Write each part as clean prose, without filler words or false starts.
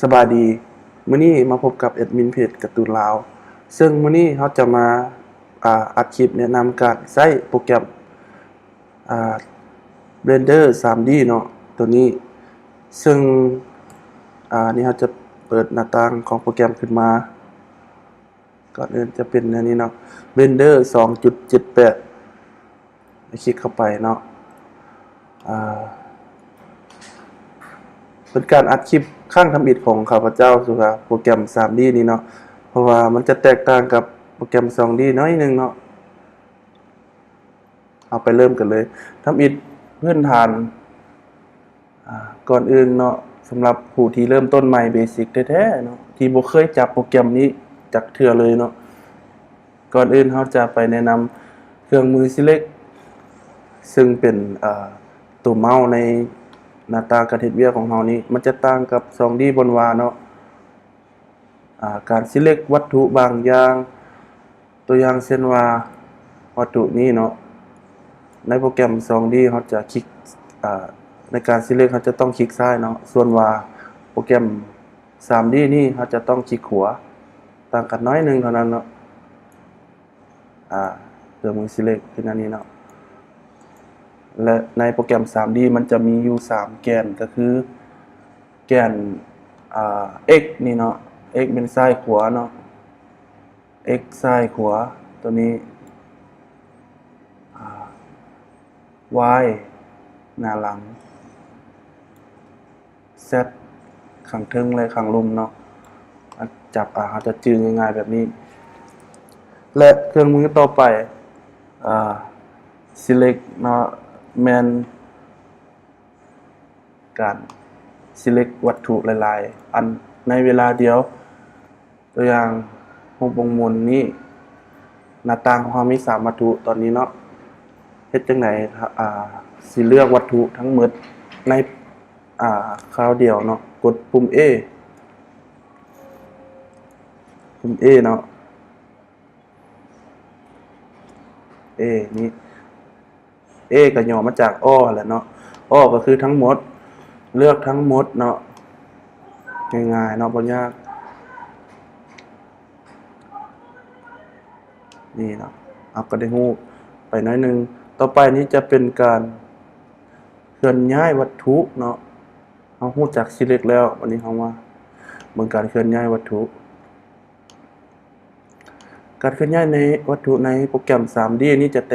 สบายดีมื้อนี้มาพบกับแอดมินเพจการ์ตูนลาวซึ่งมื้อนี้เราจะมาอัดคลิปแนะนำการใช้โปรแกรมอ่า Blender 3D เนาะตัวนี้ซึ่งนี่เราจะเปิดหน้าต่างของโปรแกรมขึ้นมาก่อนอื่นจะเป็นอันนี้เนาะ Blender 2.78 คลิกเข้าไปเนาะเป็นการอัดคลิปข้างทำอิฐของข้าพเจ้าสู่โปรแกรม 3D นี่เนาะเพราะว่ามันจะแตกต่างกับโปรแกรม 2D น้อยนึงเนาะเอาไปเริ่มกันเลยทำอิฐพื้นฐานก่อนอื่นเนาะสำหรับผู้ที่เริ่มต้นใหม่เบสิกแท้ๆเนาะที่บ่เคยจับโปรแกรมนี้จักเทื่อเลยเนาะก่อนอื่นเราจะไปแนะนำเครื่องมือ Select ซึ่งเป็นตัวเมาส์ในหน้าตาการเฮ็ดเวียกของเรานี้มันจะต่างกับ 2D บนว่าเนาะการ select วัตถุบางอย่างตัวอย่างเช่นว่าวัตถุนี้เนาะในโปรแกรม 2D เราจะคลิกในการ select เราจะต้องคลิกซ้ายเนาะส่วนว่าโปรแกรม 3D นี่เราจะต้องคลิกขวาต่างกันน้อยนึงเท่านั้นเนาะเครื่องมือ select คืออันนี้เนาะและในโปรแกรม 3D มันจะมีอยู่3แกนก็คือแกนx นี่เนาะ x เป็นซ้ายขวาเนาะ x ซ้ายขวาตัวนี้y หน้าหลัง z ข้างทึงเลยข้างลุมเนาะจับเขาจะจืดง่ายๆแบบนี้และเครื่องมือต่อไปselect เนาะแมนการ select วัตถุหลายๆอันในเวลาเดียวตัวอย่างรูปวงมนนี้หน้าต่างของเรามี3วัตถุตอนนี้เนาะเฮ็ดจังได๋สิเลือกวัตถุทั้งหมดในคราวเดียวเนาะกดปุ่ม A เนาะ A นี่ A ก็ย่อมาจากอ้อแหละเนาะอ้อก็คือทั้งหมดเลือกทั้งหมดเนาะง่ายๆเนาะบ่ยากนี่เนาะเอาก็ได้ฮู้ไปน้อยนึงต่อไปนี้จะเป็นการเคลื่อนย้ายวัตถุเนาะเฮาฮู้จัก select แล้ววันนี้เฮามาเบิ่งการเคลื่อนย้ายวัตถุการเคลื่อนย้ายในวัตถุในโปรแกรม 3D นี้จะแ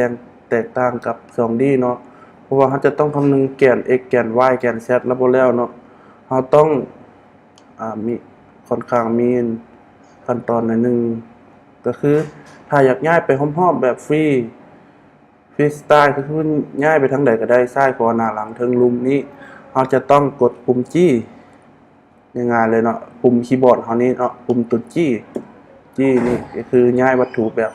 ตกต่างกับ 2D เนาะเพราะว่าเราจะต้องคำนึงแกน x แกน y แกน z แล้วบ่แล้วเนาะเราต้องมีค่อนข้างมีขั้นตอนหนึ่งก็คือถ้าอยากย้ายไปพร้อมๆแบบฟรีสไตล์ก็คือย้ายไปทางใดก็ได้ซ้ายขวาหน้าหลังเทิงลุมนี้เราจะต้องกดปุ่มจี้ง่ายๆเลยเนาะปุ่มคีย์บอร์ดเฮานี้เนาะปุ่มตัวจี้นี่ก็คือย้ายวัตถุแบบ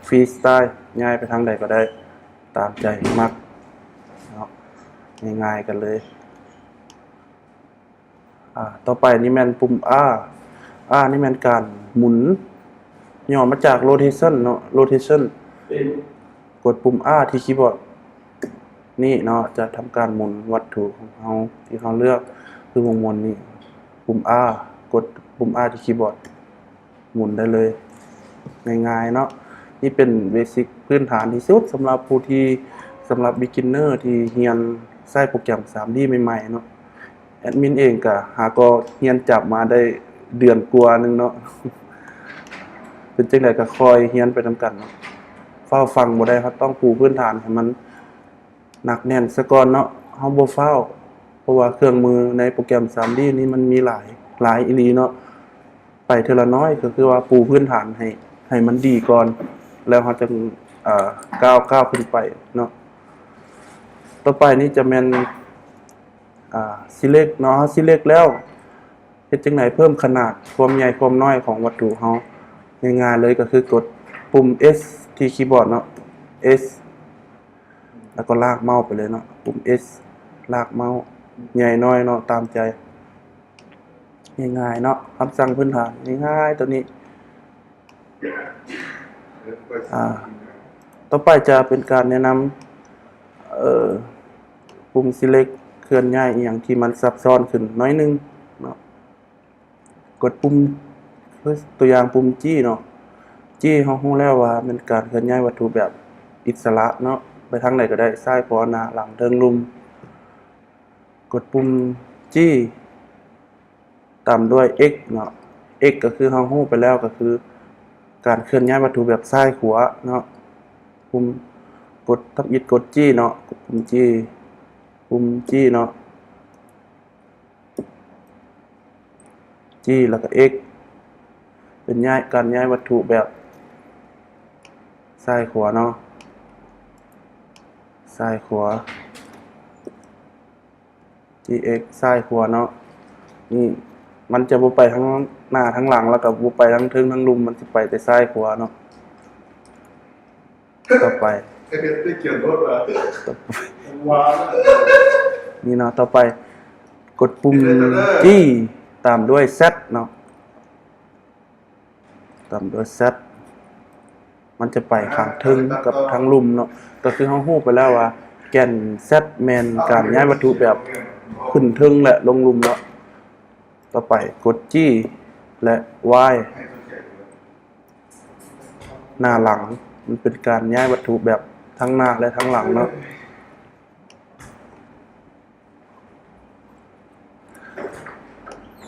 ฟรีสไตล์ย้ายไปทางใดก็ได้ตามใจมักเนาะง่ายๆกันเลยต่อไปนี่แม่นปุ่ม R นี่แม่นการหมุนย่อมาจาก rotation เนาะ rotation กดปุ่ม R ที่คีย์บอร์ดนี่เนาะจะทำการหมุนวัตถุของเราที่เราเลือกคือวงมนนี่ปุ่ม R กดปุ่ม R ที่คีย์บอร์ดหมุนได้เลยง่ายๆเนาะนี่เป็นเบสิกพื้นฐานที่สุดสำหรับผู้ที่สำหรับ beginner ที่เรียนใช้โปรแกรม 3D ใหม่ๆเนาะแอดมินเองก็เรียนจับมาได้เดือนกว่านึงเนาะเป็นจังได๋ก็คอยเรียนไปนำกันเนาะเฝ้าฟังบ่ได้ครับต้องปูพื้นฐานให้มันหนักแน่นซะก่อนเนาะเฮาบ่เฝ้าเพราะว่าเครื่องมือในโปรแกรม 3D นี้มันมีหลายอีหลีเนาะไปเทื่อละน้อยก็คือว่าปูพื้นฐานให้มันดีก่อนแล้วเราจะก้าวขึ้นไปเนาะต่อไปนี้จะแม่นselect เนาะ select แล้วเฮ็ดจังได๋เพิ่มขนาดความใหญ่ความน้อยของวัตถุเฮาง่ายๆเลยก็คือกดปุ่ม S ที่คีย์บอร์ดเนาะ S แล้วก็ลากเมาส์ไปเลยเนาะปุ่ม S ลากเมาส์ใหญ่น้อยเนาะตามใจง่ายๆเนาะคำสั่งพื้นฐานง่ายๆตัวนี้ต่อไปจะเป็นการแนะนำปุ่ม select เคลื่อนย้ายอย่างที่มันซับซ้อนขึ้นน้อยนึงเนาะ กดปุ่มคือตัวอย่างปุ่มจี้เนาะจี้เฮาฮู้แล้วว่าเป็นการเคลื่อนย้ายวัตถุแบบอิสระเนาะไปทางไหนก็ได้ซ้ายขวาหน้าหลังเทิงลุมกดปุ่มจี้ตามด้วย X เนาะ X ก็คือเฮาฮู้ไปแล้วก็คือการเคลื่อนย้ายวัตถุแบบซ้ายขวาเนาะปุ่มกดทับอิฐกดจี้เนาะกดปุ่มจี้เนาะจี้แล้วก็ X เป็นการย้ายวัตถุแบบซ้ายขวาเนาะซ้ายขวา GX ซ้ายขวาเนาะนี่มันจะบ่ไปทั้งหน้าทั้งหลังแล้วก็บ่ไปทั้งทึงทั้งลุมมันสิไปแต่ซ้ายขวาเนาะต่อไปได้เกี่ยวรถว้านี่เนาะต่อไปกดปุ่ม G ตามด้วย Z เนาะตามด้วย Z มันจะไปข้างทึงกับทั้งลุมเนาะก็คือเฮาฮู้ไปแล้วว่าแก่น Z แม่นการย้ายวัตถุแบบขึ้นทึงและลงลุมเนาะต่อไปกด G และ Y หน้าหลังมันเป็นการย้ายวัตถุแบบทั้งหน้าและทั้งหลังเนาะ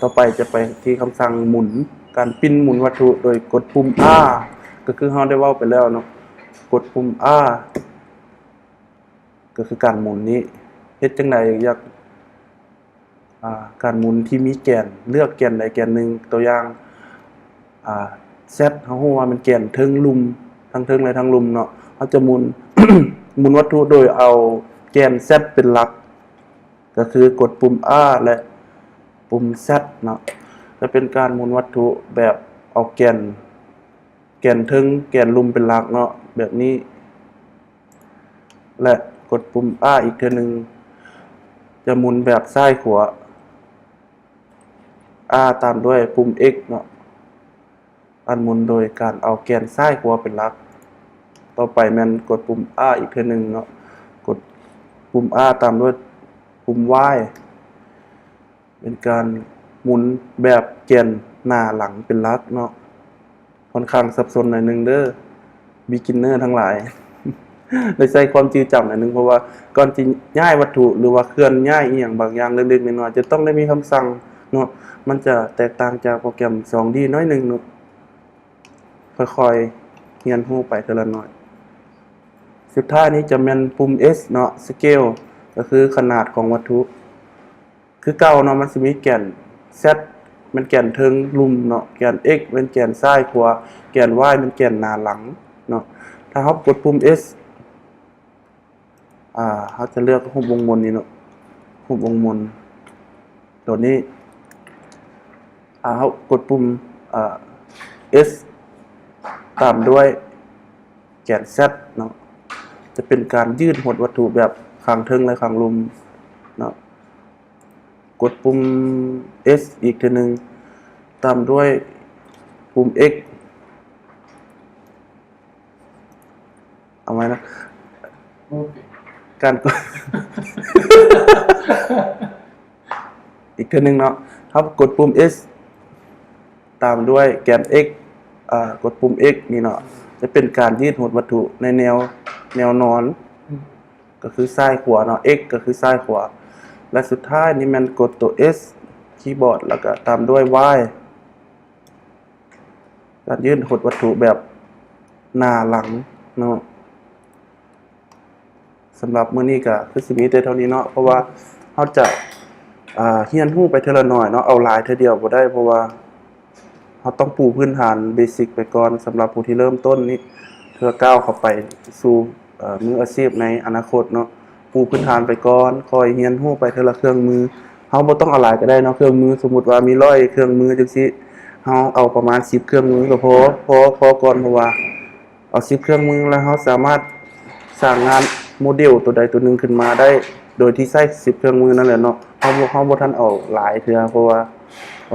ต่อไปจะไปที่คำสั่งหมุนการปิ้นหมุนวัตถุโดยกดปุ่ม R ก็คือเราได้เว้าไปแล้วเนาะกดปุ่ม R ก็คือการหมุนนี้เฮ็ดจังไดอยากการหมุนที่มีแกนเลือกแกนใดแกนหนึ่งตัวอย่างZ เฮาฮู้ว่ามันแกนเทิงลุมทั้งเทิงและทั้งลุมเนาะเฮาจะหมุน หมุนวัตถุโดยเอาแกน Z เป็นหลักก็คือกดปุ่ม R และปุ่ม Z เนาะจะเป็นการหมุนวัตถุแบบเอาแกนเทิงแกนลุมเป็นหลักเนาะแบบนี้และกดปุ่ม R อีกเทื่อนึงจะหมุนแบบซ้ายขวา R ตามด้วยปุ่ม X เนาะอันหมุนโดยการเอาแกนซ้ายขวาเป็นหลักต่อไปแม่นกดปุ่ม R อีกเทื่อนึงเนาะกดปุ่ม R ตามด้วยปุ่ม Y เป็นการหมุนแบบแกนหน้าหลังเป็นหลักเนาะค่อนข้างสับสนหน่อยนึงเด้อ beginner ทั้งหลาย ได้ใช้ความจื้อจำหน่อยนึงเพราะว่าก่อนสิย้ายวัตถุหรือว่าเคลื่อนย้ายอีหยังบางอย่างเล็กๆน้อยๆจะต้องได้มีคำสั่งเนาะมันจะแตกต่างจากโปรแกรม 2D น้อยนึงเนาะค่อยๆเรียนรู้ไปทีละน้อยสุดท้ายนี้จะแม่นปุ่ม S เนาะ scale ก็คือขนาดของวัตถุคือเก่าเนาะมันสิมีแก่น Z มันแก่นเทิงลุมเนาะแก่น X เป็นแก่นซ้ายขวาแก่น Y เป็นแก่นหน้าหลังเนาะถ้าเฮากดปุ่ม S เขาจะเลือกรูปวงมนนี่เนาะรูปวงมนตัวนี้เขากดปุ่มS ตามด้วยแกน Z เนาะจะเป็นการยืดหดวัตถุแบบข้างเทิงและข้างลุมเนาะกดปุ่ม S อีกทีนึงตามด้วยปุ่ม X เอาไว้นะการกด อีกทีนึงเนาะครับกดปุ่ม S ตามด้วยแกน X กดปุ่ม X นี่เนาะจะเป็นการยืดหดวัตถุในแนวนอนก็คือซ้ายขวาเนาะ X ก็คือซ้ายขวาและสุดท้ายนี่มันกดตัว S คีย์บอร์ดแล้วก็ตามด้วย Y การยืดหดวัตถุแบบหน้าหลังเนาะสำหรับมื้อนี้ก็คือสิมีแต่เท่านี้เนาะเพราะว่าเฮาจะเรียนรู้ไปเทื่อละน้อยเนาะเอาหลายเทื่อเดียวบ่ได้เพราะว่าเฮาต้องปูพื้นฐานเบสิกไปก่อนสำหรับผู้ที่เริ่มต้นนี้เพื่อก้าวเข้าไปสู่มืออาชีพในอนาคตเนาะปูพื้นฐานไปก่อนค่อยเรียนรู้ไปเทื่อละเครื่องมือเฮาบ่ต้องเอาหลายก็ได้เนาะเครื่องมือสมมุติว่ามี100เครื่องมือจังซี่เฮาเอาประมาณ10เครื่องมือก็พอก่อนเพราะว่าเอา10เครื่องมือแล้วเฮาสามารถสร้างงานโมเดลตัวใดตัวหนึ่งขึ้นมาได้โดยที่ใช้10เครื่องมือนั่นแหละเนาะเฮาบ่ทันเอาหลายเทื่อเพราะว่า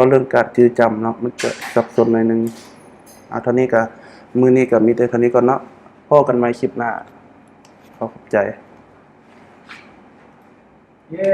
เรื่องการจื้อจำเนาะมันจะสับสนหน่อยนึงเท่านี้ก็มื้อนี้ก็มีแต่เท่านี้ก่อนเนาะพบกันใหม่คลิปหน้าขอบใจเย้